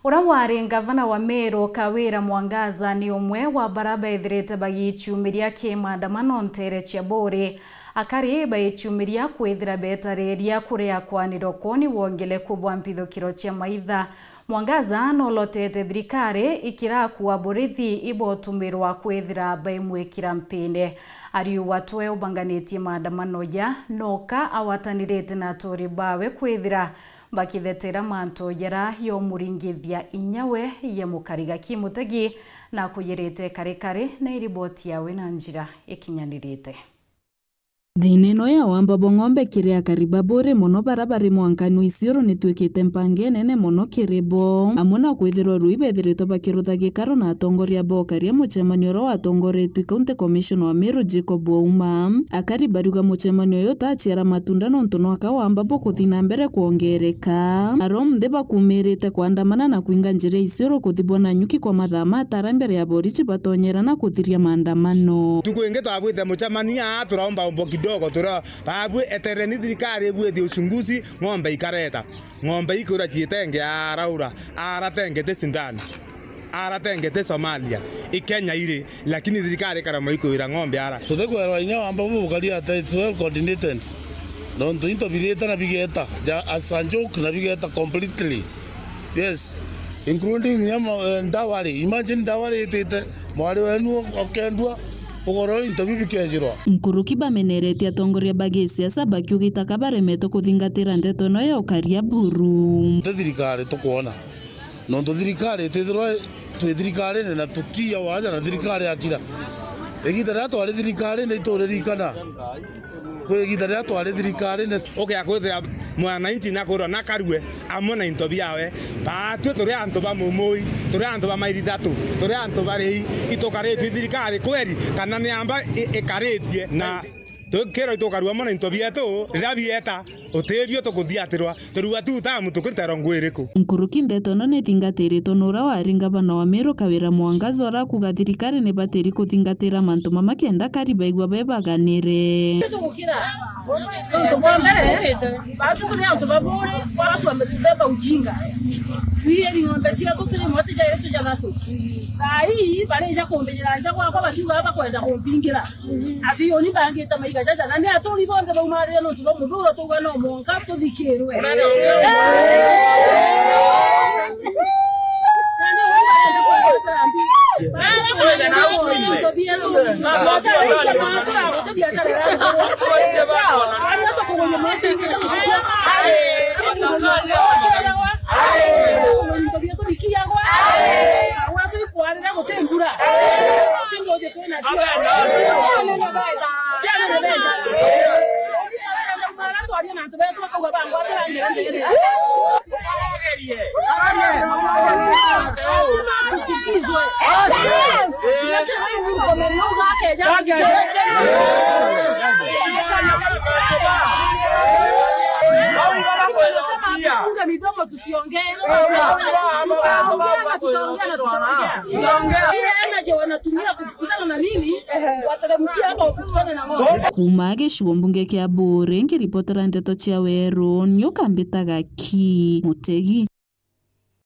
Ura wari gavana wa Meru Kawira Mwangaza ni umwe wa baraba ithirite bagichumiria kimaandamano ntere cia Buri akari baichumiria kwithira betariria kuria kwaniro koni wongele kubwa mpithukiro cia maitha. Mwangaza nolotete thirikari ikirakuwa borithi ibotumirwa kwithira baimwikira mpinde. Ariuga twe ubanganitie maandamano ya noka awatanirite na atori bawe kwithira bakithetera manto yara yo muringithia inyawe ya mukariga kimutegi na kuyirite karekare na iriboti yawe na njira ikinyanirite. Thine no ya wamba bongombe kiria kariba Buri muno barabari mwankanu isioro nitwikite mpange nene muno kiribo amuna kwithirwo ruibethirito bakirutha gikaro na atongoria bokaria muchemanio ro atongoretwe County Commissioner wa Meru Jacob Ouma akari baruga muchemanio yo tachiara matunda nontu no akawamba bokuthina mbere kuongereka arom ndeba kumirite kwandamana na kuinga njira isioro kuthibona nyuki kwa mathama atara mbere ya borichi batonyera na kuthiria maandamano tukuinge twabwite muchemania turaomba mboki dogo tura babu etereni thirikari bwethie uchunguzi ng'ombe ikareta ng'ombe ikura chietenge araura aratengete sindani aratengete Somalia ikenya ire lakini thirikari karama ikuira ng'ombe ara tuthekwerwa inya wamba mubukaria ata it's well coordinated don't interpret na bigeta as a joke na bigeta completely yes including nyama ndawari imagine ndawari itete mwari wenu okendwa Nkuruki bamenerete atongoria bagi siasa bakiugita kabaremeto kuthingatira ndeto no yo karia Buru thirikari tukuona no thirikari tithirwa twithirikari na tukia waja na thirikari akira egitara twari thirikari ni turirikana kwegitara twari thirikari ne akwithira mwana inti nakura nakarue amona into biawe batwe turi antu ba mumoi turi antu ba mairi thatu turi antu bari itokaretwe thirikari kweri kana ni amba ikaretie na tukero itokarua mona into bietu rabieta utebio tukuthiatirwa turuga tu tamu tukirtera ngwiriku Nkuruki ndeto no netingatirito nura wari gavana wa Meru Kawira Mwangaza arakuga thirikari ni batiri kuthingatira mantu mamakenda kariba igwa bebaganire Kuma gicigo mbunge kia Buri ngiripotera ndeto cia Weru nyukambitaga ki Mutegi.